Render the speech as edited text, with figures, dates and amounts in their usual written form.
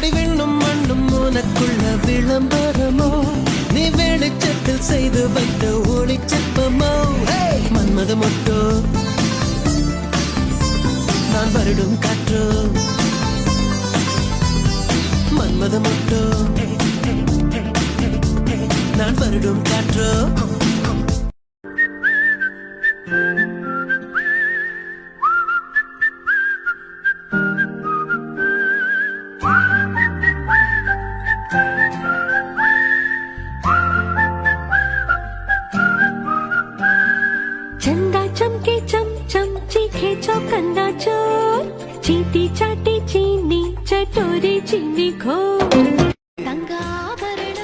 அடிவெண்ணும் மண்ணும் உனக்குள்ள விளம்பரமோ நீ வெளிச்சத்தில் செய்து வைத்த ஒளிச்சிற்பமோ மன்மத மொட்டோ நான் வருடும் காற்றோ மன்மத மொட்டோ நான் வருடும் காற்றோ चंदा चमके चम चम चीखे चौकन्ना चोर चीटी चाटी चीनी चटोरी चीनी खो तंगाभरण